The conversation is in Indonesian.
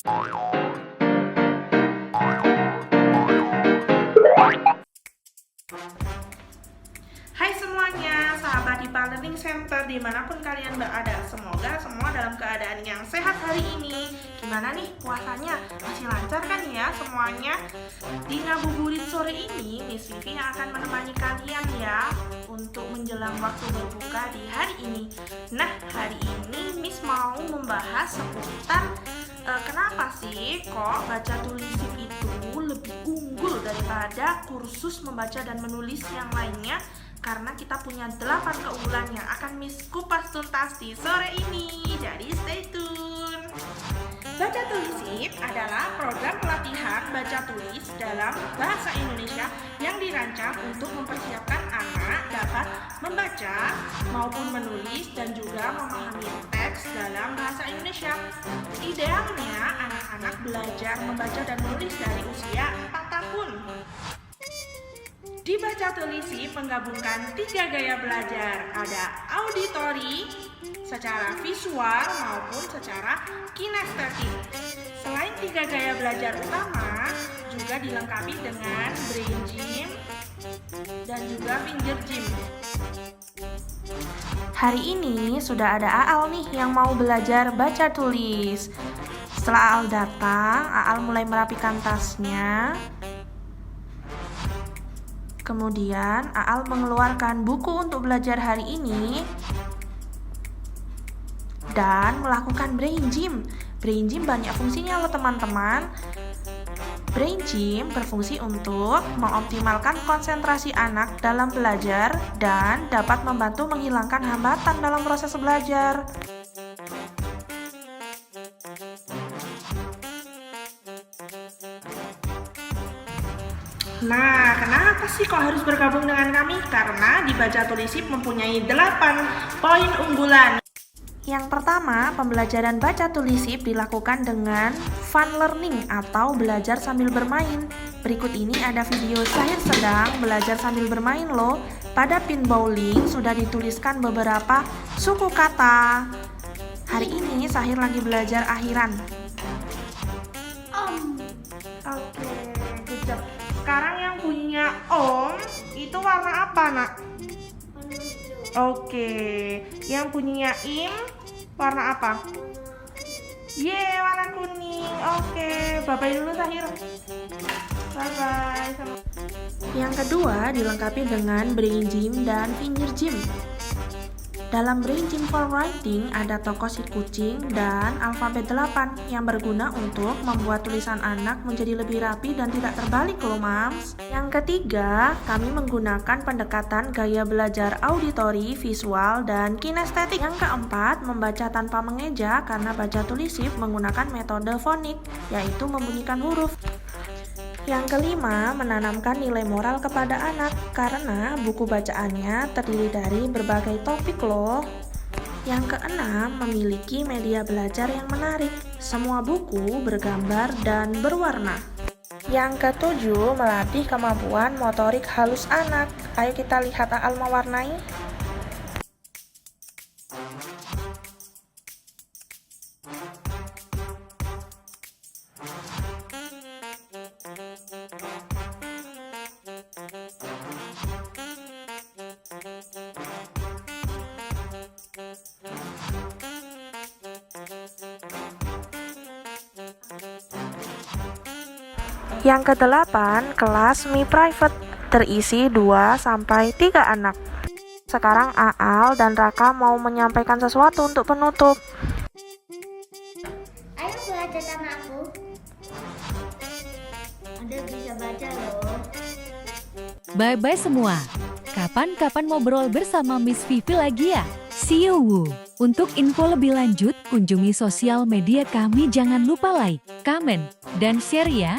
Hai semuanya, sahabat IPA Learning Center dimanapun kalian berada. Semoga semua dalam keadaan yang sehat hari ini. Gimana nih puasanya? Masih lancar kan ya semuanya? Di ngabuburit sore ini, Miss Vivi yang akan menemani kalian ya untuk menjelang waktu berbuka di hari ini. Nah, hari ini Miss mau membahas seputar kenapa sih kok baca tulis SIP itu lebih unggul daripada kursus membaca dan menulis yang lainnya? Karena kita punya 8 keunggulan yang akan Miss kupas tuntas di sore ini. Jadi stay tune. Baca tulis SIP adalah program pelatihan baca tulis dalam bahasa Indonesia yang dirancang untuk mempersiapkan anak dapat membaca maupun menulis dan juga memahami teks dalam bahasa Indonesia. Idealnya anak-anak belajar membaca dan menulis dari usia 4 tahun. Di baca tulis SIP menggabungkan 3 gaya belajar. Ada auditori, secara visual maupun secara kinestetik. Selain 3 gaya belajar utama, juga dilengkapi dengan brain gym dan juga finger gym. Hari ini sudah ada Aal nih yang mau belajar baca tulis. Setelah Aal datang, Aal mulai merapikan tasnya. Kemudian Aal mengeluarkan buku untuk belajar hari ini dan melakukan brain gym. Brain gym banyak fungsinya loh teman-teman. Brain gym berfungsi untuk mengoptimalkan konsentrasi anak dalam belajar dan dapat membantu menghilangkan hambatan dalam proses belajar. Nah, kenapa sih kok harus bergabung dengan kami? Karena di Baca Tulis SIP mempunyai 8 poin unggulan. Yang pertama, pembelajaran baca tulis SIP dilakukan dengan fun learning atau belajar sambil bermain. Berikut ini ada video Sahir sedang belajar sambil bermain loh. Pada pin bowling sudah dituliskan beberapa suku kata. Hari ini Sahir lagi belajar akhiran. Oke, good job. Sekarang yang punya Om itu warna apa, Nak? Oke, yang punya Im warna apa? Warna kuning. Oke, bye-bye dulu Sahir. Bye-bye. Yang kedua dilengkapi dengan brain gym dan finger gym. Dalam brain gym for writing ada tokoh si kucing dan alfabet 8 yang berguna untuk membuat tulisan anak menjadi lebih rapi dan tidak terbalik loh mams. Yang ketiga, kami menggunakan pendekatan gaya belajar auditori, visual, dan kinestetik. Yang keempat, membaca tanpa mengeja karena baca tulis SIP menggunakan metode fonik, yaitu membunyikan huruf. Yang kelima, menanamkan nilai moral kepada anak karena buku bacaannya terdiri dari berbagai topik loh. Yang keenam, memiliki media belajar yang menarik. Semua buku bergambar dan berwarna. Yang ketujuh, melatih kemampuan motorik halus anak. Ayo kita lihat Aal mewarnai. Yang kedelapan, kelas Mi Private terisi 2-3 anak. Sekarang Aal dan Raka mau menyampaikan sesuatu untuk penutup. Ayo belajar sama aku. Ada bisa baca loh. Bye-bye semua. Kapan-kapan ngobrol bersama Miss Vivi lagi ya? See you. Untuk info lebih lanjut, kunjungi sosial media kami. Jangan lupa like, comment, dan share ya.